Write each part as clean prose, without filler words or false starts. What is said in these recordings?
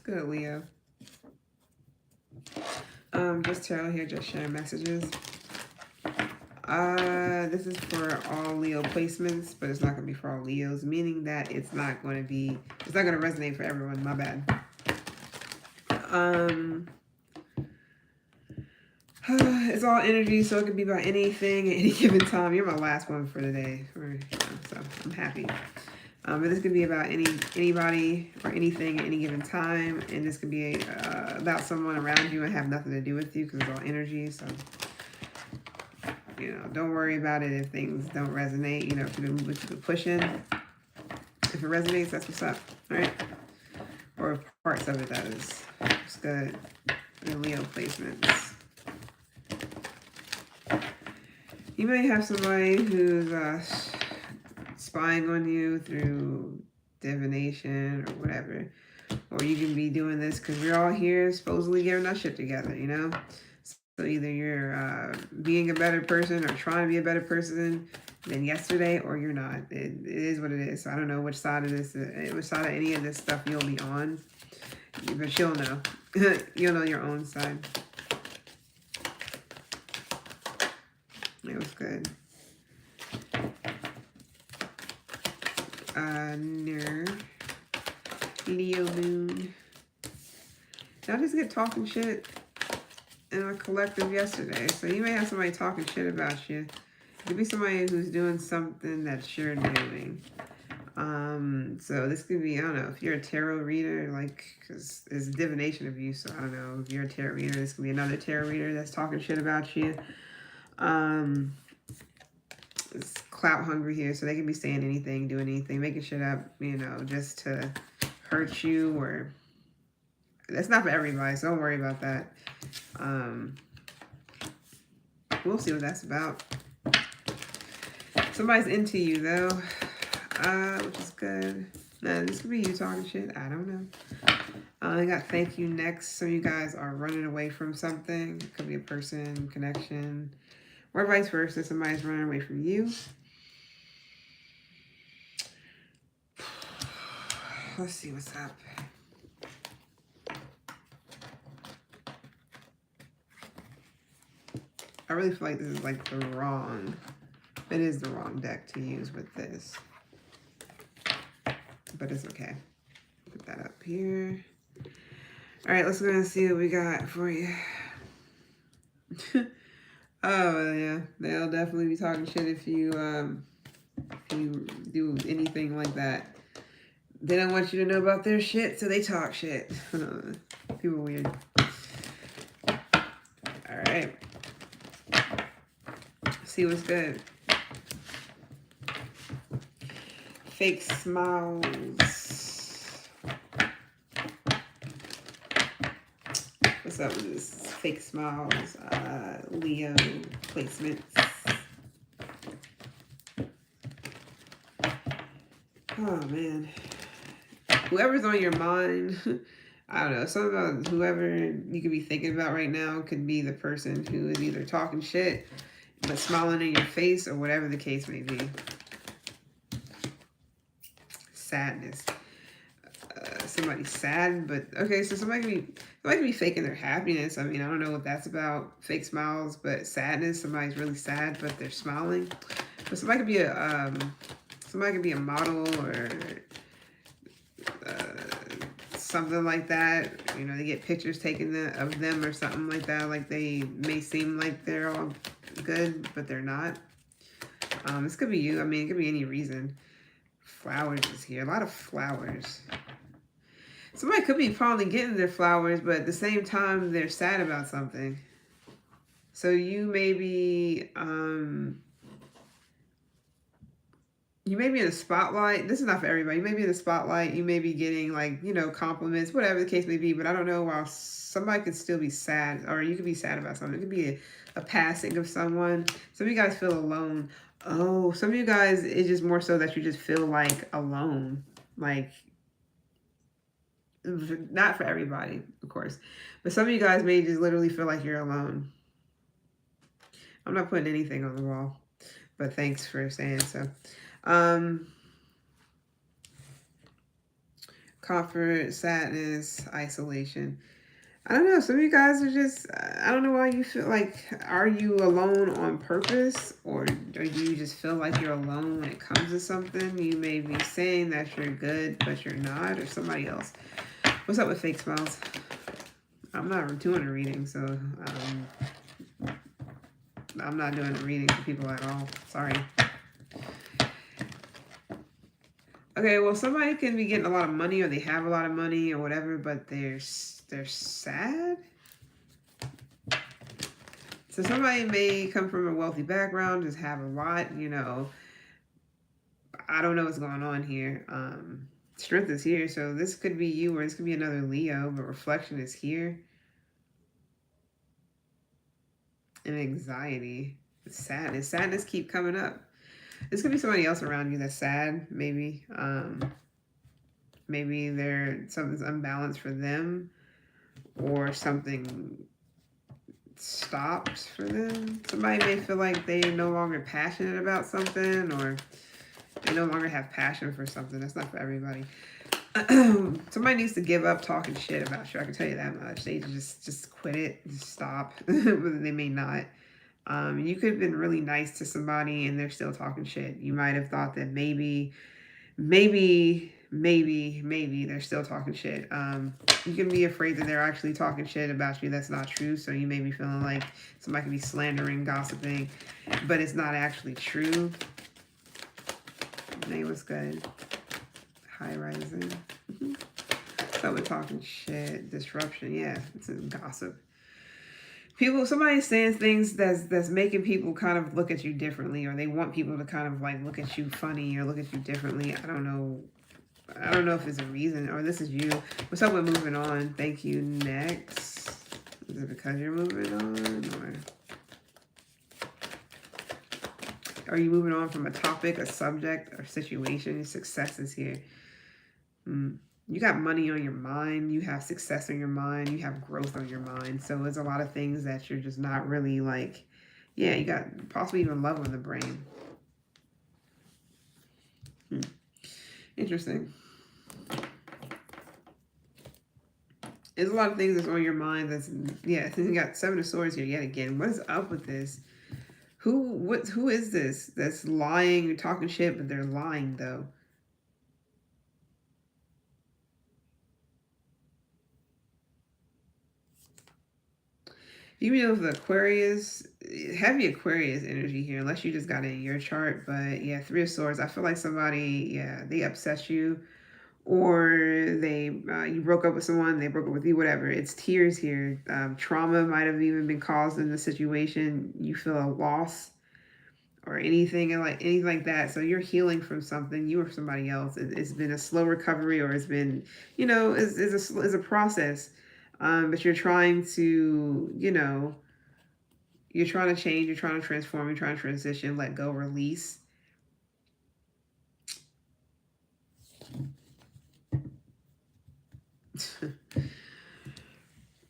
good, Leo? Just Tarot here, just sharing messages. This is for all Leo placements, but it's not going to be for all Leos, meaning that it's not going to resonate for everyone. My bad. It's all energy, so it could be about anything at any given time. You're my last one for the day, so I'm happy. But this could be about anybody or anything at any given time, and this could be about someone around you and have nothing to do with you because it's all energy. So, don't worry about it if things don't resonate. If you've been moving, keep pushing. If it resonates, that's what's up, right? Or parts of it, that is. It's good. The Leo placements. You may have somebody who's spying on you through divination or whatever. Or you can be doing this because we're all here supposedly getting our shit together, So either you're being a better person or trying to be a better person than yesterday, or you're not. It is what it is. So I don't know which side of any of this stuff you'll be on. But you'll know. You'll know your own side. It was good. Leo moon. Did I just get talking shit in a collective yesterday? So you may have somebody talking shit about you. It could be somebody who's doing something that you're doing. So this could be, I don't know, if you're a tarot reader, because it's divination of you, so I don't know, if you're a tarot reader, this could be another tarot reader that's talking shit about you. It's clout hungry here, so they can be saying anything, doing anything, making shit up, just to hurt you, or that's not for everybody, so don't worry about that. We'll see what that's about. Somebody's into you though, which is good. This could be you talking shit, I don't know. I got thank you next. So you guys are running away from something. It could be a person, connection, or vice versa. Somebody's running away from you. Let's see what's up. I really feel like this is it is the wrong deck to use with this. But it's okay. Put that up here. All right, let's go and see what we got for you. Oh, yeah. They'll definitely be talking shit if you do anything like that. They don't want you to know about their shit, so they talk shit. People weird. All right. See what's good. Fake smiles. What's up with this? Fake smiles. Leo placements. Oh, man. Whoever's on your mind, I don't know, something about whoever you could be thinking about right now could be the person who is either talking shit but smiling in your face, or whatever the case may be. Sadness. Somebody's sad, but okay, so somebody can be faking their happiness. I mean, I don't know what that's about. Fake smiles, but sadness. Somebody's really sad, but they're smiling. But somebody could be a model or something like that. They get pictures taken of them or something like that. Like they may seem like they're all good, but they're not. This could be you. I mean, it could be any reason. Flowers is here. A lot of flowers. Somebody could be probably getting their flowers, but at the same time, they're sad about something. So you may be in a spotlight. This is not for everybody. You may be in the spotlight. You may be getting compliments, whatever the case may be. But I don't know, while somebody could still be sad, or you could be sad about something. It could be a passing of someone. Some of you guys feel alone. Oh, some of you guys, it's just more so that you just feel alone. Not for everybody, of course. But some of you guys may just literally feel like you're alone. I'm not putting anything on the wall, but thanks for saying so. comfort, sadness, isolation. I don't know. Some of you guys are just, I don't know why you feel like, are you alone on purpose? Or do you just feel like you're alone when it comes to something? You may be saying that you're good, but you're not, or somebody else. What's up with fake smiles? I'm not doing a reading, so I'm not doing a reading for people at all. Sorry. Okay, well, somebody can be getting a lot of money, or they have a lot of money, or whatever, but they're sad. So somebody may come from a wealthy background, just have a lot, you know. I don't know what's going on here. Strength is here, so this could be you, or this could be another Leo, but reflection is here. And anxiety, sadness. Sadness keep coming up. This could be somebody else around you that's sad, maybe. Maybe something's unbalanced for them, or something stops for them. Somebody may feel like they're no longer passionate about something, or they no longer have passion for something. That's not for everybody. Somebody needs to give up talking shit about you. I can tell you that much. They just quit it, just stop. They may not. You could have been really nice to somebody and they're still talking shit. You might have thought that maybe they're still talking shit. You can be afraid that they're actually talking shit about you. That's not true. So you may be feeling like somebody could be slandering, gossiping, but it's not actually true. Name was good. High rising. So we're talking shit, disruption. Yeah, it's gossip. Somebody's saying things that's making people kind of look at you differently, or they want people to kind of like look at you funny or look at you differently. I don't know if it's a reason, or this is you. What's up with moving on? Thank you. Next. Is it because you're moving on, or are you moving on from a topic, a subject, or situation? Success is here. You got money on your mind, you have success on your mind, you have growth on your mind. So there's a lot of things that you're just not really like, yeah, you got possibly even love on the brain. Interesting. There's a lot of things that's on your mind that's, yeah, you got Seven of Swords here yet again. What is up with this? Who is this that's lying or talking shit, but they're lying though? You know, the Aquarius, heavy Aquarius energy here, unless you just got it in your chart. But yeah, Three of Swords. I feel like somebody, yeah, they upset you, or you broke up with someone, they broke up with you, whatever. It's tears here. Trauma might have even been caused in the situation. You feel a loss or anything like that. So you're healing from something. You or somebody else. It's been a slow recovery, or it's been, you know, is a process. But you're trying to, you know, you're trying to change, you're trying to transform, you're trying to transition, let go, release.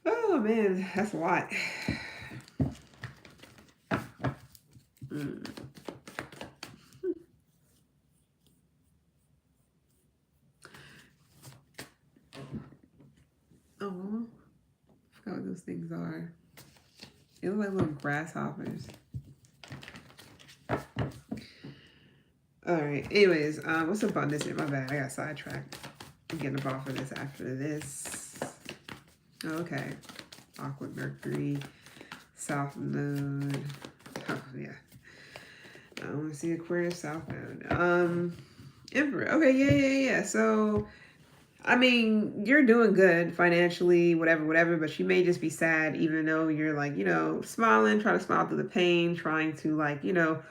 Oh man, that's a lot. Oh, I forgot what those things are. They look like little grasshoppers. Alright, anyways, what's abundance here? My bad, I got sidetracked. I'm getting up off of this after this. Okay. Awkward Mercury. South Node. Oh, yeah. I want to see Aquarius South Node. Emperor. Okay, yeah. So, I mean, you're doing good financially, whatever, but you may just be sad, even though you're like, you know, smiling, trying to smile through the pain, trying to like, you know,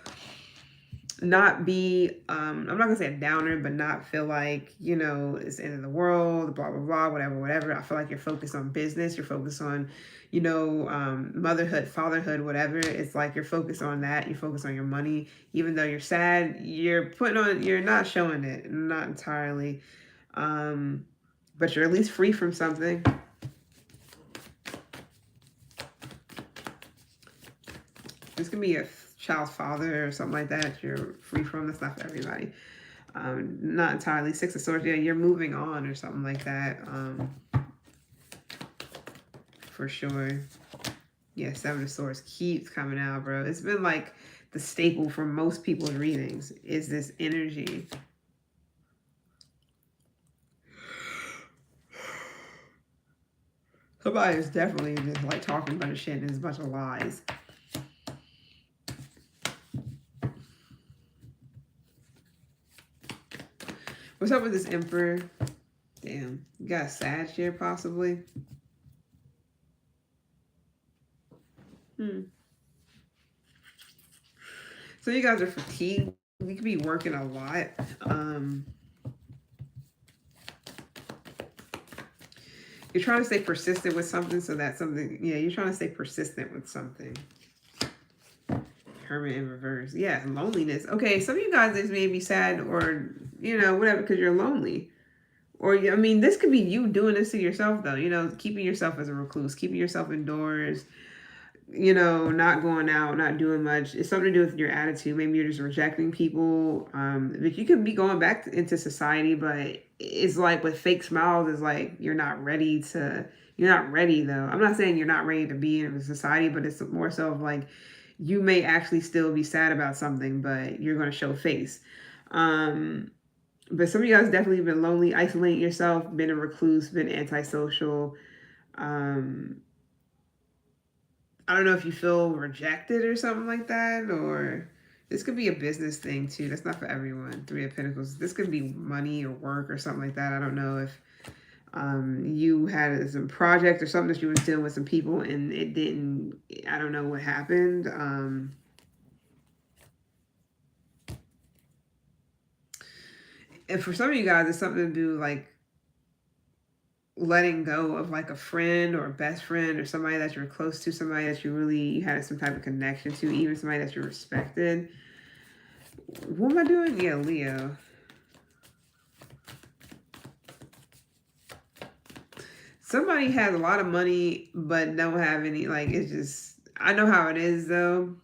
not be, I'm not gonna say a downer, but not feel like, you know, it's the end of the world, blah, blah, blah, whatever. I feel like you're focused on business, you're focused on, you know, motherhood, fatherhood, whatever. It's like you're focused on that, you focus on your money. Even though you're sad, you're not showing it, not entirely. But you're at least free from something. This can be a child's father or something like that. You're free from. That's not for everybody. Not entirely. Six of Swords. Yeah, you're moving on or something like that. For sure. Yeah, Seven of Swords keeps coming out, bro. It's been like the staple for most people's readings is this energy. Somebody is definitely just like talking a bunch of shit and it's a bunch of lies. What's up with this Emperor? Damn, you got a sad here possibly. So you guys are fatigued. You could be working a lot. You're trying to stay persistent with something, so that's something. Yeah, you're trying to stay persistent with something. Hermit in reverse. Yeah, loneliness. Okay, some of you guys is maybe sad or, you know, whatever, because you're lonely. Or, I mean, this could be you doing this to yourself, though. You know, keeping yourself as a recluse, keeping yourself indoors, you know, not going out, not doing much. It's something to do with your attitude. Maybe you're just rejecting people. But you could be going back into society, but it's like with fake smiles, it's like you're not ready, though. I'm not saying you're not ready to be in society, but it's more so of like, you may actually still be sad about something, but you're going to show face. But some of you guys definitely been lonely, isolating yourself, been a recluse, been antisocial. I don't know if you feel rejected or something like that, or this could be a business thing too. That's not for everyone. Three of Pentacles. This could be money or work or something like that. I don't know if you had some project or something that you were dealing with some people and it didn't, I don't know what happened. And for some of you guys, it's something to do like letting go of like a friend or a best friend or somebody that you're close to, somebody that you really had some type of connection to, even somebody that you respected. What am I doing? Yeah, Leo. Somebody has a lot of money but don't have any, like, it's just, I know how it is though.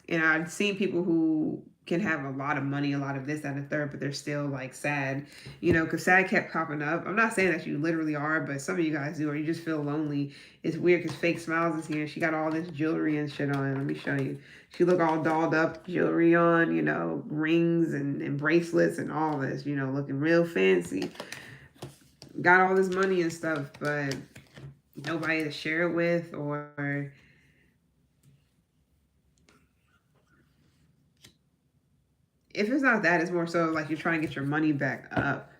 And I've seen people who can have a lot of money, a lot of this, that, and the third, but they're still like sad, you know, because sad kept popping up. I'm not saying that you literally are, but some of you guys do, or you just feel lonely. It's weird because Fake Smiles is here. She got all this jewelry and shit on. Let me show you. She look all dolled up, jewelry on, you know, rings and bracelets and all this, you know, looking real fancy. Got all this money and stuff, but nobody to share it with, or if it's not that, it's more so like you're trying to get your money back up.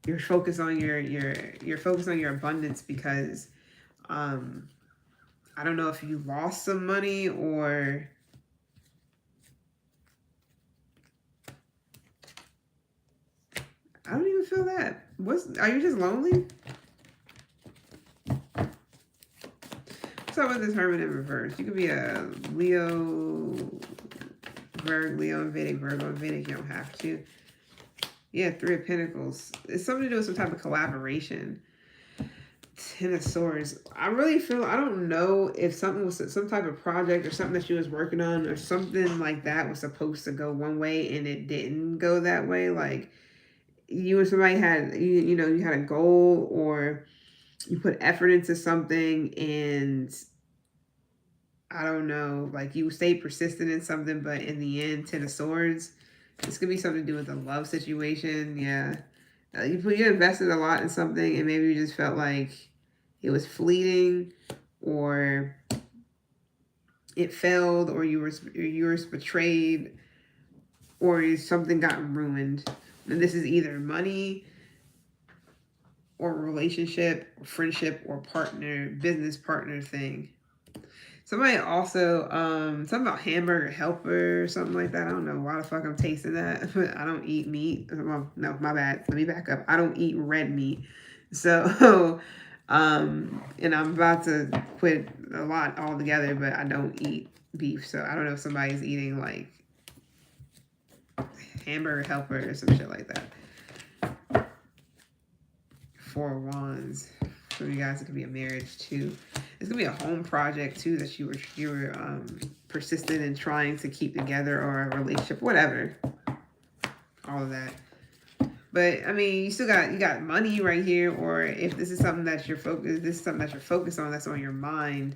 You're focused on you're focused on your abundance because I don't know if you lost some money or I don't even feel that. Are you just lonely? What's up with this Hermit in reverse? You could be a Leo, Leo and Vedic, Virgo and Vedic. You don't have to. Yeah, Three of Pentacles. It's something to do with some type of collaboration. Ten of Swords. I really feel, I don't know if something was some type of project or something that she was working on or something like that was supposed to go one way and it didn't go that way. Like you and somebody had, you know, you had a goal or you put effort into something and I don't know, like you stayed persistent in something, but in the end, Ten of Swords, this could be something to do with a love situation. Yeah. You invested a lot in something and maybe you just felt like it was fleeting or it failed or you were betrayed or something got ruined. And this is either money or relationship or friendship or partner, business partner thing. Somebody also, something about hamburger helper or something like that. I don't know why the fuck I'm tasting that. I don't eat meat. Well, no, my bad. Let me back up. I don't eat red meat. So, and I'm about to quit a lot altogether, but I don't eat beef. So I don't know if somebody's eating like hamburger helper or some shit like that. Four of Wands. For you guys, it could be a marriage too. It's gonna be a home project too that you were persistent in trying to keep together or a relationship, whatever. All of that. But I mean, you got money right here, or if this is something that you're focused, this is something that you're focused on, that's on your mind.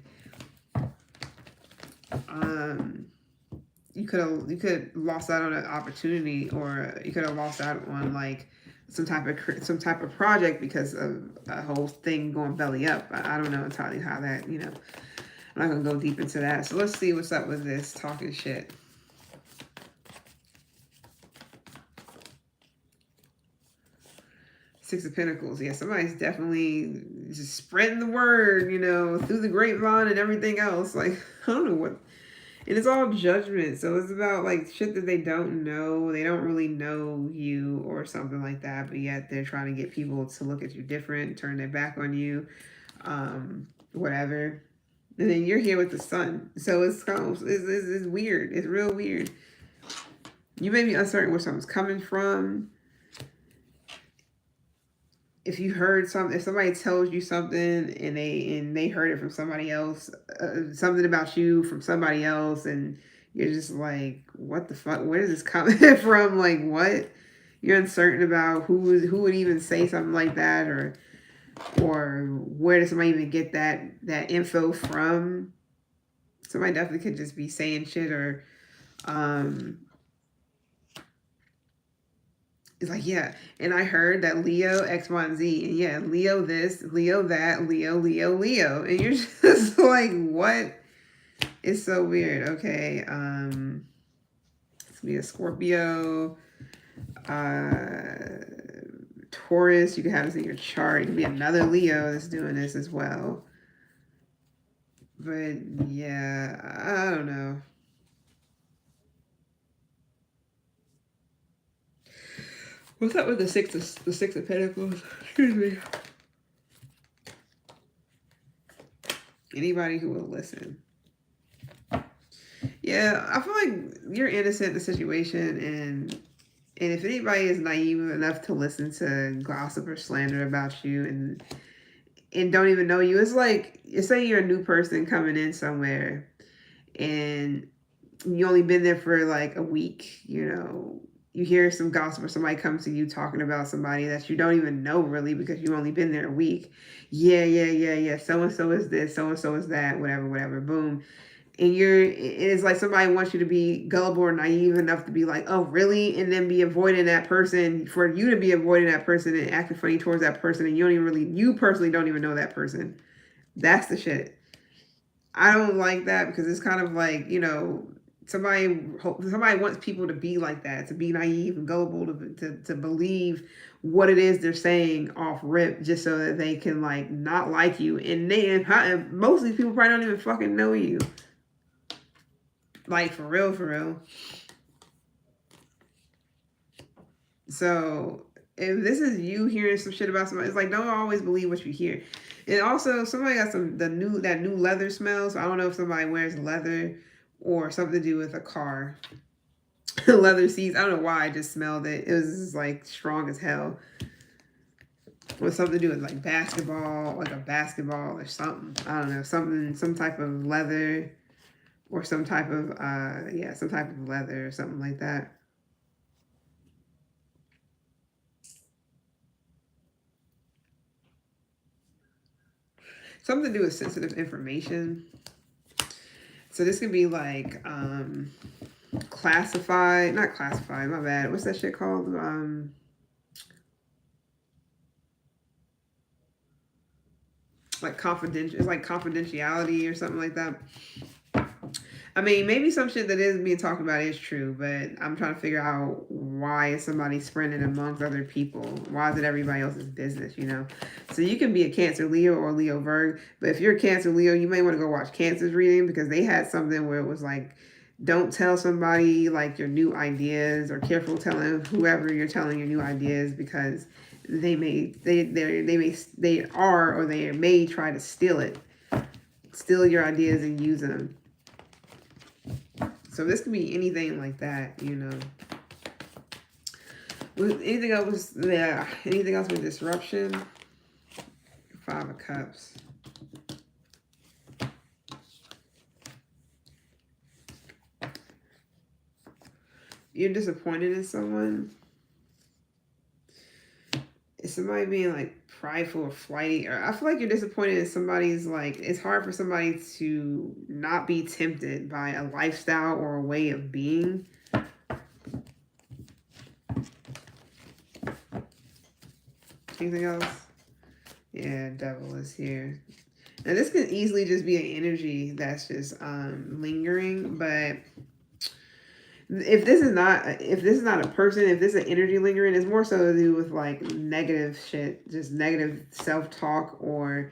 Um, you could have lost out on an opportunity, or you could have lost out on like some type of project because of a whole thing going belly up. I don't know entirely how that, you know. I'm not gonna go deep into that. So let's see what's up with this talking shit. Six of Pentacles. Yeah, somebody's definitely just spreading the word, you know, through the grapevine and everything else. Like, I don't know what. And it's all judgment. So it's about like shit that they don't know. They don't really know you or something like that. But yet they're trying to get people to look at you different, turn their back on you, whatever. And then you're here with the sun. So it's kind of, it's weird. It's real weird. You may be uncertain where something's coming from. If you heard something, if somebody tells you something and they heard it from somebody else, something about you from somebody else, and you're just like, what the fuck? Where is this coming from? Like, what? You're uncertain about who would even say something like that, or where does somebody even get that info from? Somebody definitely could just be saying shit, or it's like, yeah, and I heard that Leo X, Y, and Z, and yeah, Leo this, Leo that, Leo, and you're just like, what? It's so weird. Okay, it's gonna be a Scorpio, Taurus. You can have this in your chart. It could be another Leo that's doing this as well. But yeah, I don't know. What's up with the six of Pentacles? Excuse me. Anybody who will listen. Yeah, I feel like you're innocent in the situation, and if anybody is naive enough to listen to gossip or slander about you and don't even know you, it's like, say you're a new person coming in somewhere and you only been there for like a week, you know, you hear some gossip or somebody comes to you talking about somebody that you don't even know really because you only been there a week. Yeah. So and so is this, so and so is that, whatever, boom. And it's like somebody wants you to be gullible or naive enough to be like, oh, really? And then be avoiding that person, for you to be avoiding that person and acting funny towards that person. And you personally don't even know that person. That's the shit. I don't like that because it's kind of like, you know, somebody wants people to be like that, to be naive and gullible, to believe what it is they're saying off rip just so that they can like not like you. And most of these people probably don't even fucking know you. Like, for real. So, if this is you hearing some shit about somebody, it's like, don't always believe what you hear. And also, somebody got that new leather smell. So, I don't know if somebody wears leather or something to do with a car. Leather seats. I don't know why I just smelled it. It was just, like, strong as hell. With something to do with, like, basketball, like a basketball or something. I don't know. Some type of leather. Or some type of leather or something like that. Something to do with sensitive information. So this could be like classified, not classified, my bad. What's that shit called? Like confidential, it's like confidentiality or something like that. I mean, maybe some shit that is being talked about is true, but I'm trying to figure out why is somebody spreading it amongst other people? Why is it everybody else's business, you know? So you can be a Cancer Leo or Leo Virgo, but if you're a Cancer Leo, you may want to go watch Cancer's reading because they had something where it was like, don't tell somebody like your new ideas, or careful telling whoever you're telling your new ideas because they may try to steal your ideas and use them. So this could be anything like that, you know. Anything else? Yeah. Anything else with disruption? 5 of Cups. You're disappointed in someone. Is somebody being like prideful or flighty? Or I feel like you're disappointed in somebody's like, it's hard for somebody to not be tempted by a lifestyle or a way of being. Anything else? Yeah, devil is here. Now this can easily just be an energy that's just lingering, but if this is not a person, if this is an energy lingering, it's more so to do with like negative shit, just negative self-talk or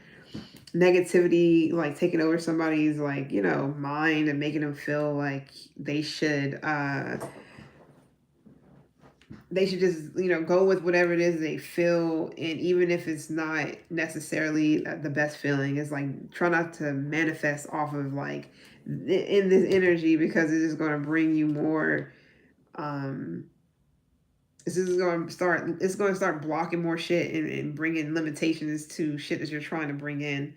negativity, like taking over somebody's like, you know, mind and making them feel like they should just, you know, go with whatever it is they feel. And even if it's not necessarily the best feeling, it's like try not to manifest off of like in this energy, because it's just going to bring you more um it's going to start blocking more shit and bringing limitations to shit that you're trying to bring in.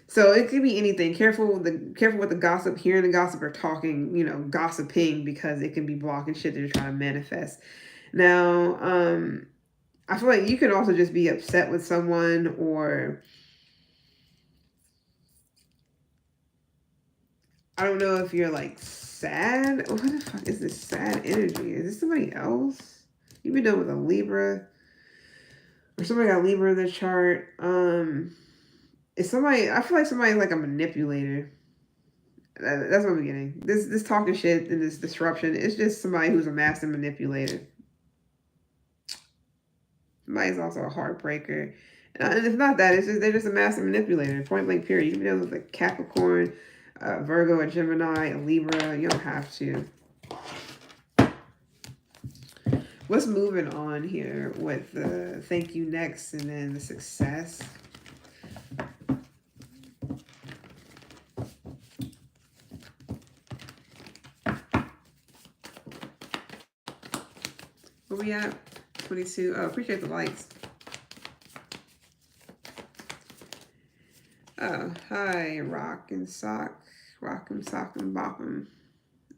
So it could be anything. Careful with the gossip, hearing the gossip or talking, you know, gossiping, because it can be blocking shit that you're trying to manifest. Now, I feel like you could also just be upset with someone, or I don't know if you're like sad. What the fuck is this sad energy? Is this somebody else? You've been done with a Libra, or somebody got Libra in the chart. Is somebody? I feel like somebody like a manipulator. That's what I'm getting. This talking shit and this disruption. It's just somebody who's a master manipulator. Somebody's also a heartbreaker. And it's not that. It's just they're just a master manipulator. Point blank period. You can be dealing with a Capricorn, Virgo, a Gemini, a Libra. You don't have to. What's moving on here with the thank you next and then the success? Where we at? 22. Oh, appreciate the likes. Oh, hi, Rock and Sock. Rock and Sock and Bop 'em.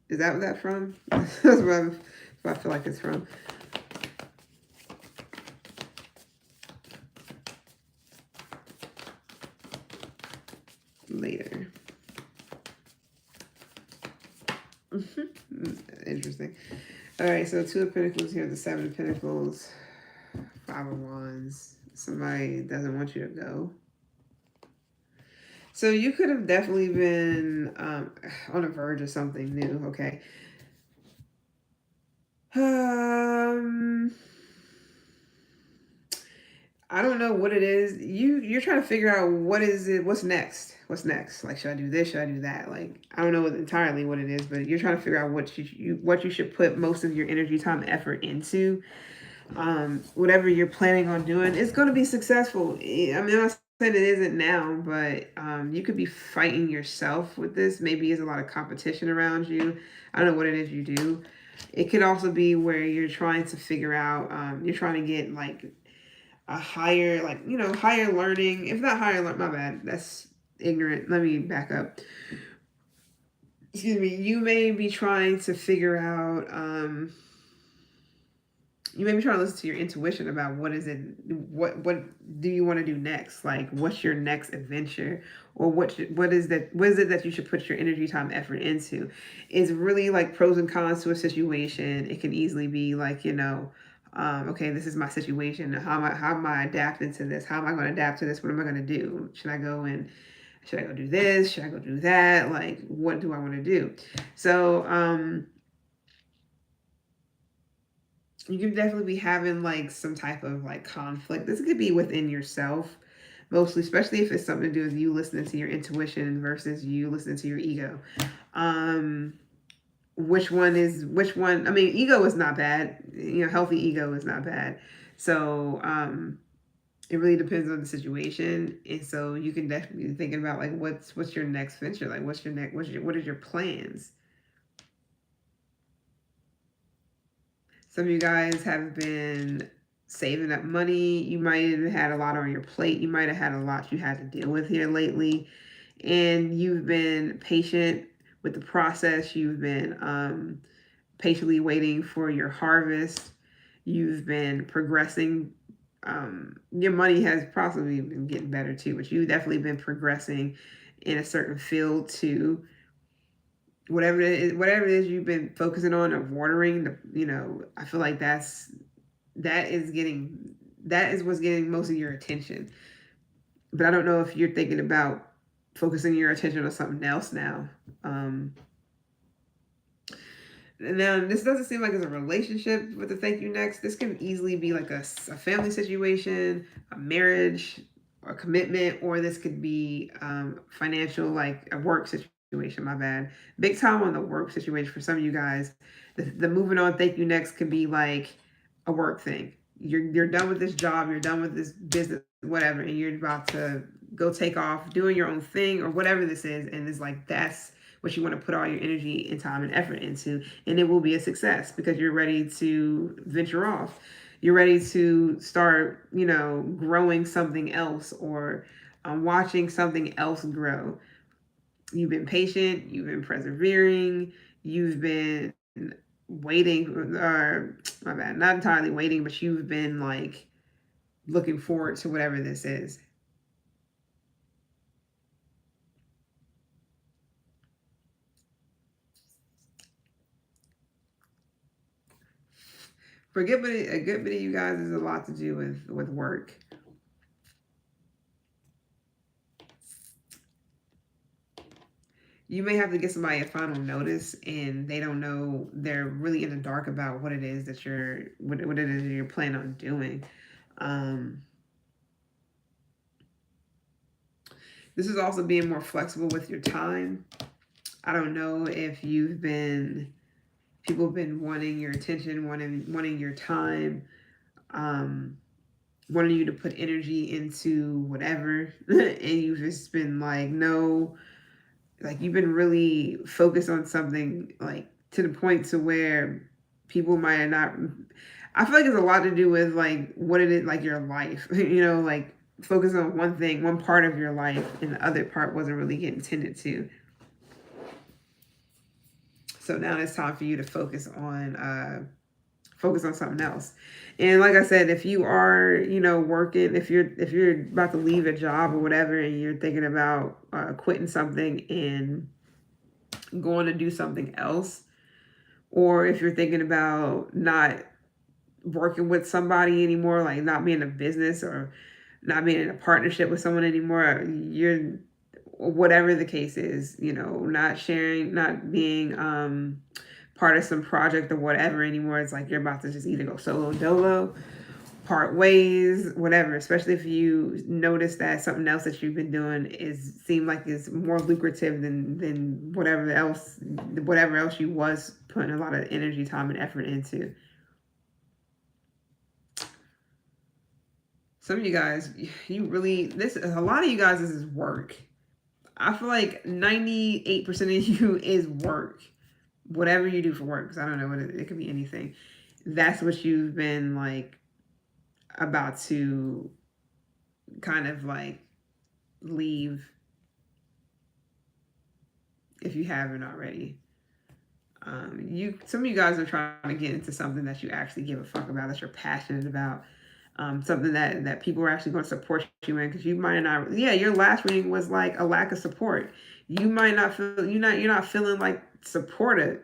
Is that what that's from? That's what I feel like it's from. Later. Interesting. All right, so Two of Pentacles here, the Seven of Pentacles, Five of Wands. Somebody doesn't want you to go. So you could have definitely been on the verge of something new. Okay. I don't know what it is. You're trying to figure out what's next. What's next? Like, should I do this? Should I do that? Like, I don't know entirely what it is, but you're trying to figure out what you should put most of your energy, time, effort into. Whatever you're planning on doing, it's going to be successful. I mean, I'm not saying it isn't now, but you could be fighting yourself with this. Maybe there's a lot of competition around you. I don't know what it is you do. It could also be where you're trying to figure out, you're trying to get like a higher, like, you know, higher learning. If not higher learning, my bad. That's ignorant. Let me back up. Excuse me. You may be trying to figure out, you may be trying to listen to your intuition about what what do you want to do next? Like, what's your next adventure, or what is it that you should put your energy, time, effort into? It's really like pros and cons to a situation. It can easily be like, you know, okay, this is my situation. How am I adapting to this? How am I going to adapt to this? What am I going to do? Should I go do this? Should I go do that? Like, what do I want to do? So, you can definitely be having like some type of like conflict. This could be within yourself, mostly, especially if it's something to do with you listening to your intuition versus you listening to your ego. Which one? I mean, ego is not bad. You know, healthy ego is not bad. So, it really depends on the situation, and so you can definitely be thinking about like what's your next venture, like what's your next what is your plans. Some of you guys have been saving up money. You might have had a lot on your plate. You might have had a lot you had to deal with here lately. And you've been patient with the process. You've been patiently waiting for your harvest. You've been progressing your money has possibly been getting better too, but you've definitely been progressing in a certain field to whatever it is you've been focusing on or watering. I feel like that is getting that is what's getting most of your attention. But I don't know if you're thinking about focusing your attention on something else now. Um, Now, this doesn't seem like it's a relationship with the thank you next. This can easily be like a family situation, a marriage, a commitment, or this could be financial, like a work situation. My bad. Big time on the work situation for some of you guys. The moving on thank you next could be like a work thing. You're done with this job, you're done with this business, whatever, and you're about to go take off doing your own thing or whatever this is, and it's like that's what you want to put all your energy and time and effort into, and it will be a success because you're ready to venture off. You're ready to start, growing something else or watching something else grow. You've been patient, you've been persevering, you've been waiting, or my bad, not entirely waiting, but you've been like looking forward to whatever this is. For a good bit of you guys, there's a lot to do with work. You may have to get somebody a final notice and they don't know, they're really in the dark about what it is that what it is you're planning on doing. um this is also being more flexible with your time. I don't know if people have been wanting your attention, wanting your time, um wanting you to put energy into whatever and you've just been like, no. Like you've been really focused on something, like to the point to where people might not. I feel like it's a lot to do with like what it is, like your life. Like focus on one thing, one part of your life, and the other part wasn't really getting tended to. So now it's time for you to focus on something else. And like I said, if you are, working, if you're about to leave a job or whatever, and you're thinking about quitting something and going to do something else, or if you're thinking about not working with somebody anymore, like not being in a business or not being in a partnership with someone anymore, you're whatever the case is, not sharing, not being part of some project or whatever anymore. It's like you're about to just either go solo dolo, part ways, whatever. Especially if you notice that something else that you've been doing is seem like is more lucrative than whatever else you was putting a lot of energy, time, and effort into. Some of you guys, you really this a lot of you guys, this is work. I feel like 98% of you is work. Whatever you do for work, because I don't know what it could be anything. That's what you've been like about to kind of like leave if you haven't already. Some of you guys are trying to get into something that you actually give a fuck about, that you're passionate about, something that people are actually going to support you in, because you might not. Yeah, your last reading was like a lack of support. You might not feel you're not feeling like supported,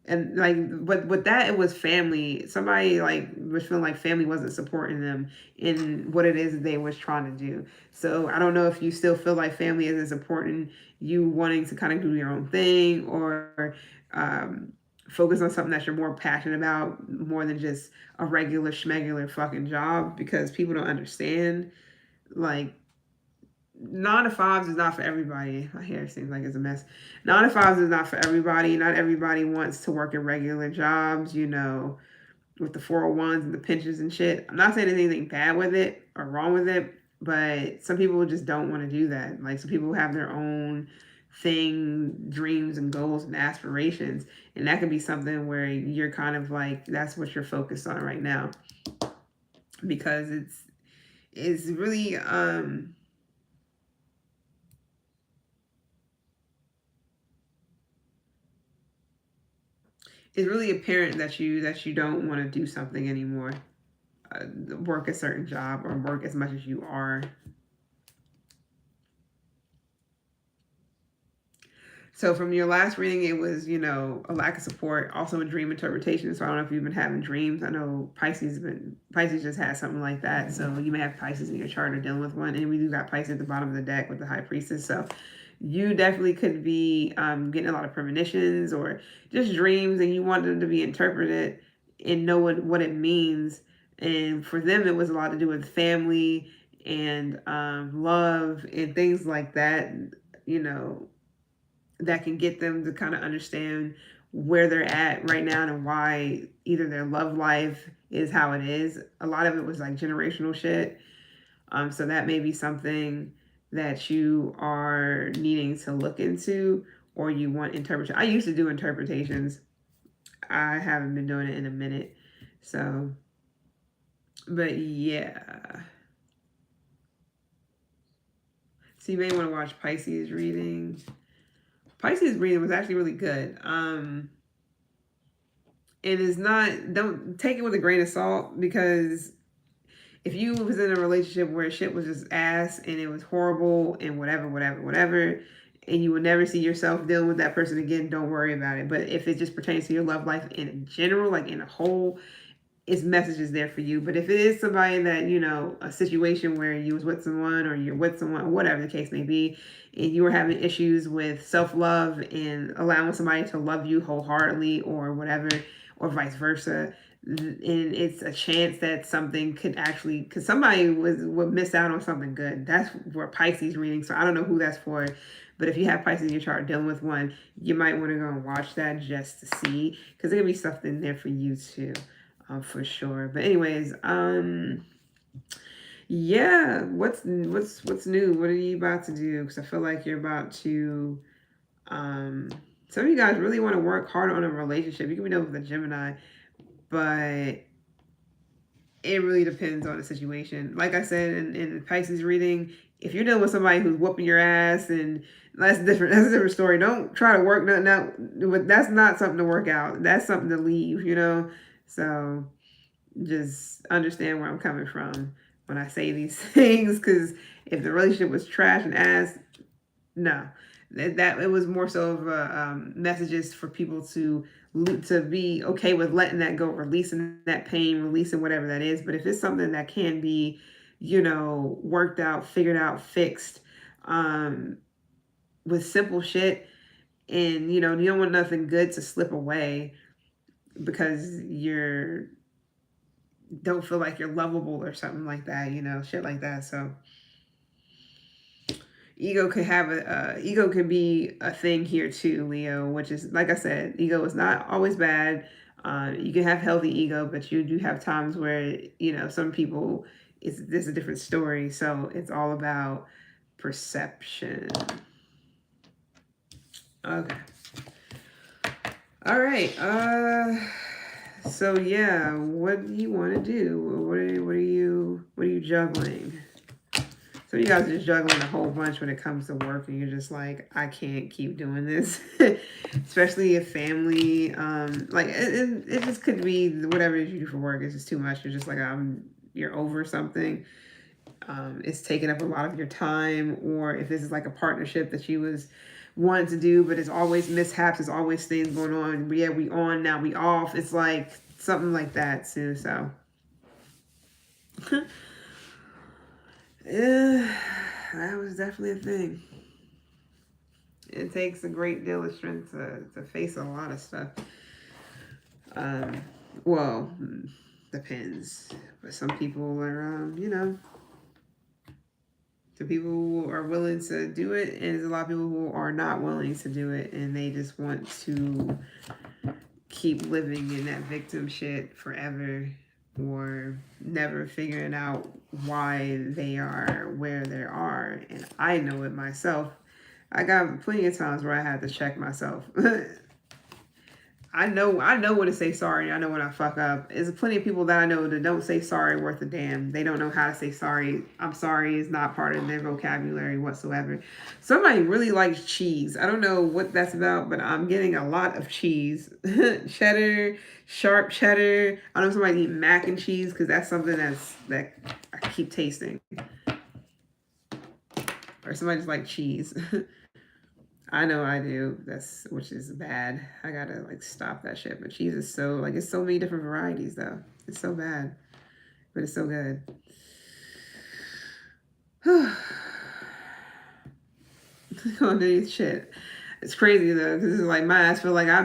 and like but with that it was family. Somebody like was feeling like family wasn't supporting them in what it is that they was trying to do. So I don't know if you still feel like family isn't supporting you wanting to kind of do your own thing, or um, focus on something that you're more passionate about, more than just a regular schmegular fucking job, because people don't understand. Like 9 to 5s is not for everybody. My hair seems like it's a mess. 9 to 5s is not for everybody. Not everybody wants to work in regular jobs, with the 401s and the pensions and shit. I'm not saying there's anything bad with it or wrong with it, but some people just don't want to do that. Like some people have their own thing, dreams and goals and aspirations, and that can be something where you're kind of like that's what you're focused on right now, because it's really it's really apparent that you don't want to do something anymore. work a certain job or work as much as you are. So from your last reading, it was, a lack of support, also a dream interpretation. So I don't know if you've been having dreams. I know Pisces just had something like that. So you may have Pisces in your chart or dealing with one. And we do got Pisces at the bottom of the deck with the High Priestess. So you definitely could be getting a lot of premonitions or just dreams, and you want them to be interpreted and know what it means. And for them, it was a lot to do with family and love and things like that. That can get them to kind of understand where they're at right now and why either their love life is how it is. A lot of it was like generational shit. So that may be something that you are needing to look into, or you want interpretation. I used to do interpretations. I haven't been doing it in a minute. So, but yeah. So you may want to watch Pisces reading. Pisces reading was actually really good. It is not, don't take it with a grain of salt, because if you was in a relationship where shit was just ass and it was horrible and whatever, and you would never see yourself dealing with that person again, don't worry about it. But if it just pertains to your love life in general, like in a whole, its messages there for you. But if it is somebody that, a situation where you was with someone or you're with someone, or whatever the case may be, and you were having issues with self-love and allowing somebody to love you wholeheartedly or whatever, or vice versa, and it's a chance that something could actually, because somebody would miss out on something good. That's for Pisces reading. So I don't know who that's for, but if you have Pisces in your chart dealing with one, you might want to go and watch that just to see, because there could be something there for you too. For sure. But anyways, yeah, what's new? What are you about to do? Because I feel like you're about to, some of you guys really want to work hard on a relationship. You can be dealing with a Gemini, but it really depends on the situation. Like I said in the Pisces reading, if you're dealing with somebody who's whooping your ass, and that's different. That's a different story. Don't try to work nothing out. That's not something to work out. That's something to leave. So just understand where I'm coming from when I say these things, because if the relationship was trash and ass, no, that it was more so of messages for people to be okay with letting that go, releasing that pain, releasing whatever that is. But if it's something that can be, worked out, figured out, fixed, with simple shit, and you don't want nothing good to slip away because don't feel like you're lovable or something like that, shit like that. So ego can be a thing here too, Leo, which is, like I said, ego is not always bad. You can have healthy ego, but you do have times where, some people, there's a different story. So it's all about perception. Okay. All right. So yeah, what do you want to do? What are you juggling? So you guys are just juggling a whole bunch when it comes to work, and you're just like, I can't keep doing this. Especially if family, like it just could be whatever it is you do for work. It's just too much. You're just like, you're over something. It's taking up a lot of your time, or if this is like a partnership that you was wanting to do, but it's always mishaps, there's always things going on. Yeah, we on, now we off. It's like something like that too. So yeah, that was definitely a thing. It takes a great deal of strength to face a lot of stuff. Well, depends. But some people are, some people who are willing to do it, and there's a lot of people who are not willing to do it, and they just want to keep living in that victim shit forever, or never figuring out why they are where they are. And I know it myself. I got plenty of times where I had to check myself. I know when to say sorry. I know when I fuck up. There's plenty of people that I know that don't say sorry worth a damn. They don't know how to say sorry. I'm sorry is not part of their vocabulary whatsoever. Somebody really likes cheese. I don't know what that's about, but I'm getting a lot of cheese. Cheddar, sharp cheddar. I know somebody eat mac and cheese because that's something that I keep tasting. Or somebody just like cheese. I know I do. Which is bad. I gotta like stop that shit. But cheese is so like it's so many different varieties though. It's so bad, but it's so good. Going to this shit. It's crazy though, because it's like my ass feel like I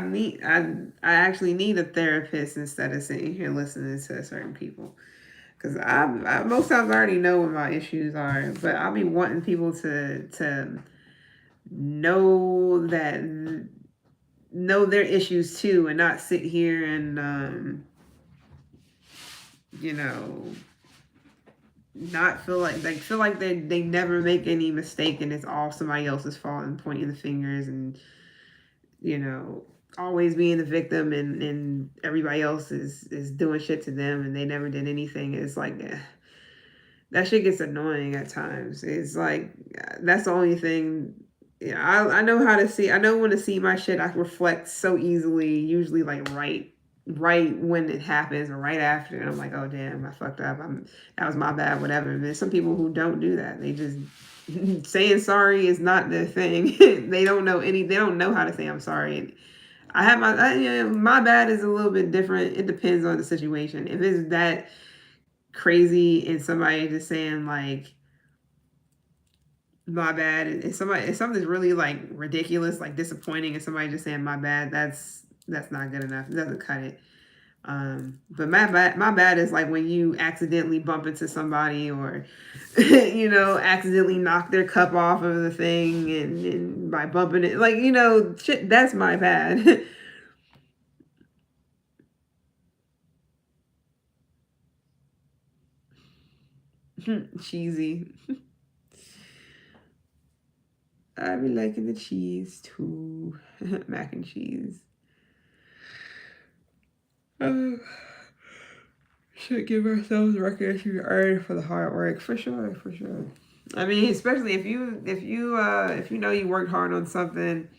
actually need a therapist instead of sitting here listening to certain people. Because I most times I already know what my issues are, but I'll be wanting people to know that know their issues too, and not sit here and you know, not feel like they never make any mistake and it's all somebody else's fault and pointing the fingers and you know always being the victim and everybody else is doing shit to them and they never did anything. It's like that shit gets annoying at times. It's like that's the only thing. Yeah, I know how to see. I know when to see my shit. I reflect so easily. Usually, like right when it happens or right after, and I'm like, oh damn, I fucked up. That was my bad. Whatever. And there's some people who don't do that. They just saying sorry is not their thing. They don't know any. They don't know how to say I'm sorry. I have my bad is a little bit different. It depends on the situation. If it's that crazy and somebody just saying like my bad and if something's really like ridiculous like disappointing and somebody just saying my bad, that's not good enough. It doesn't cut it. But my bad is like when you accidentally bump into somebody or you know accidentally knock their cup off of the thing and by bumping it like you know shit, that's my bad. Cheesy. I be liking the cheese too. Mac and cheese. Uh, should give ourselves recognition we earned for the hard work for sure, for sure. I mean, especially if you know you worked hard on something,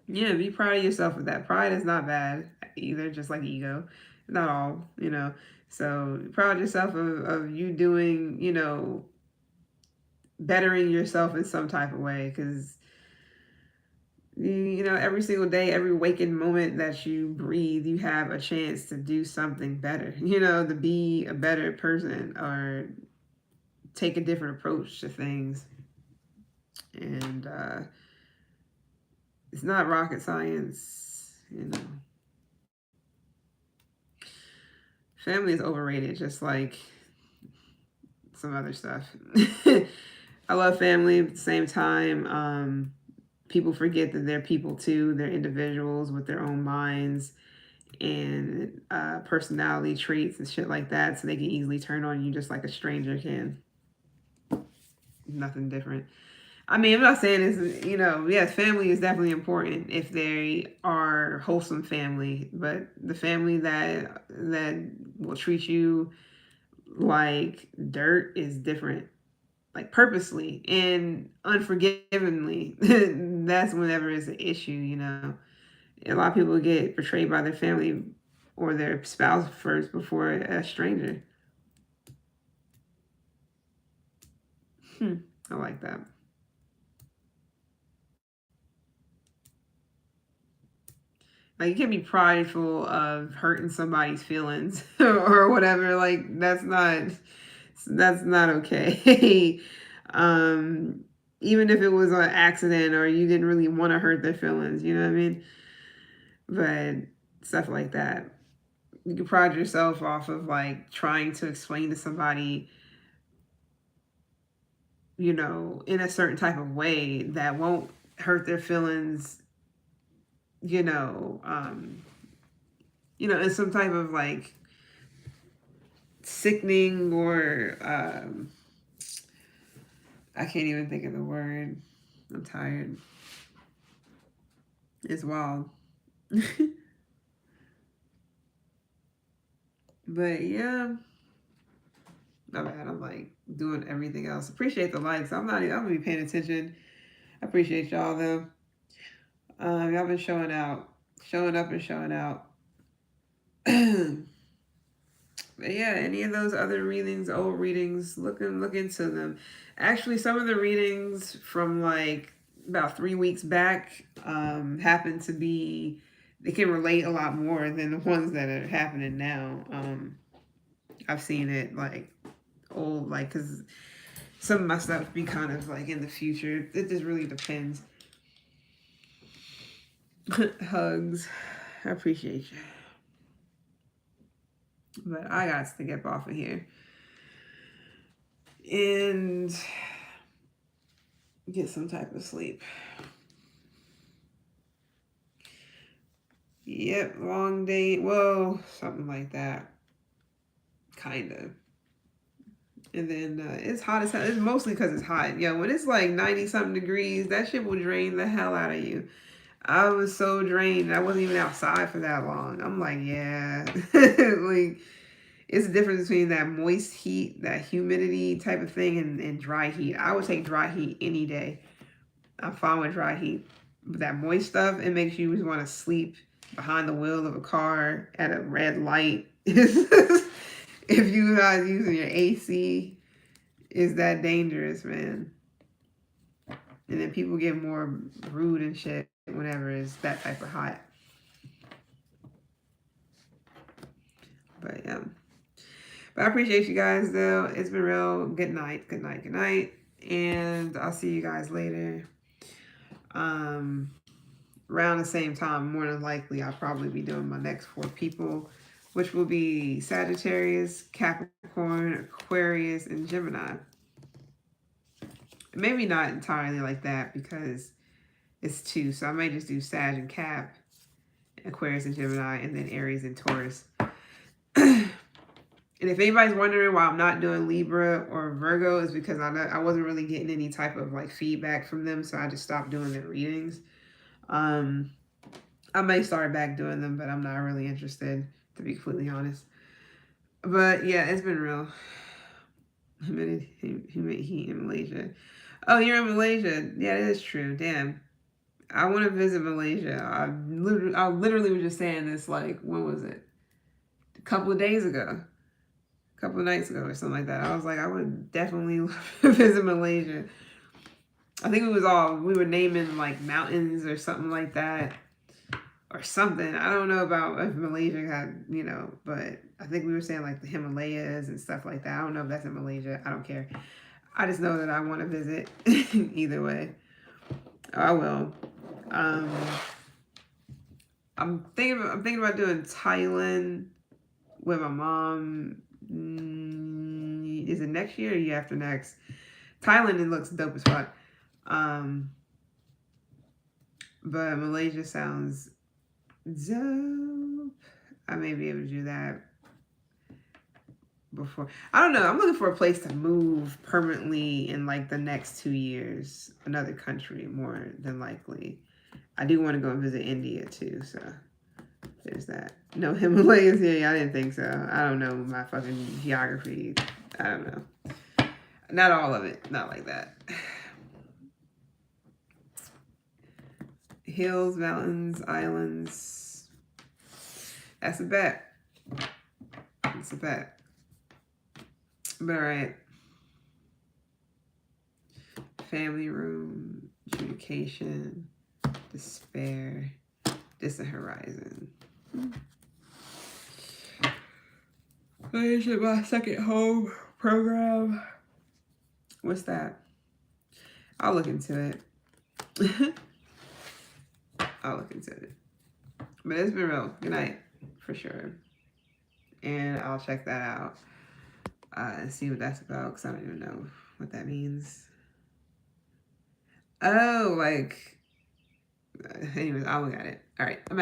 yeah, be proud of yourself for that. Pride is not bad either, just like ego, not all, you know. So proud of yourself of you doing, you know, bettering yourself in some type of way, because you know every single day, every waking moment that you breathe, you have a chance to do something better. You know, to be a better person or take a different approach to things. And it's not rocket science, you know. Family is overrated, just like some other stuff. I love family, but at the same time, people forget that they're people too. They're individuals with their own minds and personality traits and shit like that. So they can easily turn on you just like a stranger can. Nothing different. I mean, I'm not saying it's, you know, yes, family is definitely important if they are wholesome family, but the family that will treat you like dirt is different, like purposely and unforgivingly. That's whenever it's an issue, you know. A lot of people get betrayed by their family or their spouse first before a stranger. I like that. Like you can't be prideful of hurting somebody's feelings or whatever. Like that's not okay. um, Even if it was an accident or you didn't really want to hurt their feelings, you know what I mean? But stuff like that. You can pride yourself off of like trying to explain to somebody, you know, in a certain type of way that won't hurt their feelings, you know, in some type of like sickening or I can't even think of the word. I'm tired. It's wild. But yeah, my bad. I'm like doing everything else. Appreciate the likes. I'm gonna be paying attention. I appreciate y'all though. Y'all been showing out, showing up and showing out. But yeah, any of those other readings, old readings, look into them. Actually, some of the readings from like about 3 weeks back happen to be, they can relate a lot more than the ones that are happening now. I've seen it like old, like, because some of my stuff be kind of like in the future. It just really depends. Hugs. I appreciate you. But I got to get off of here and get some type of sleep. Yep, long day. Well, something like that. Kind of. And then it's hot as hell. It's mostly because it's hot. Yeah, when it's like 90 something degrees, that shit will drain the hell out of you. I was so drained. I wasn't even outside for that long. I'm like, yeah. Like, it's the difference between that moist heat, that humidity type of thing, and dry heat. I would take dry heat any day. I'm fine with dry heat. But that moist stuff, it makes you just want to sleep behind the wheel of a car at a red light. If you guys using your AC, is that dangerous, man? And then people get more rude and shit whenever it's that type of hot. But yeah. But I appreciate you guys though. It's been real. Good night. Good night. Good night. And I'll see you guys later. Around the same time, more than likely, I'll probably be doing my next 4 people, which will be Sagittarius, Capricorn, Aquarius, and Gemini. Maybe not entirely like that because it's 2. So I might just do Sag and Cap, Aquarius and Gemini, and then Aries and Taurus. And if anybody's wondering why I'm not doing Libra or Virgo, is because I wasn't really getting any type of like feedback from them, so I just stopped doing their readings. I may start back doing them, but I'm not really interested, to be completely honest. But yeah, it's been real. Humid heat in Malaysia. Oh, you're in Malaysia. Yeah, it is true. Damn. I want to visit Malaysia. I literally was just saying this, like, when was it? A couple of days ago. A couple of nights ago or something like that. I was like, I would definitely love to visit Malaysia. I think we were naming like mountains or something like that. Or something. I don't know about if Malaysia had, but I think we were saying like the Himalayas and stuff like that. I don't know if that's in Malaysia. I don't care. I just know that I want to visit either way. I will. I'm thinking about doing Thailand with my mom. Is it next year or year after next? Thailand, it looks dope as fuck. But Malaysia sounds dope. I may be able to do that before. I don't know. I'm looking for a place to move permanently in like the next 2 years. Another country, more than likely. I do want to go and visit India too, so there's that. No Himalayas here. Yeah, I didn't think so. I don't know my fucking geography. I don't know. Not all of it. Not like that. Hills, mountains, islands. That's a bet. It's a bet. But all right. Family room, adjudication, despair, distant horizon. Finish my second home program. What's that? I'll look into it. I'll look into it. But it's been real. Good night, for sure. And I'll check that out and see what that's about, because I don't even know what that means. Oh, like, anyways, I'll look at it. All right, I'm out.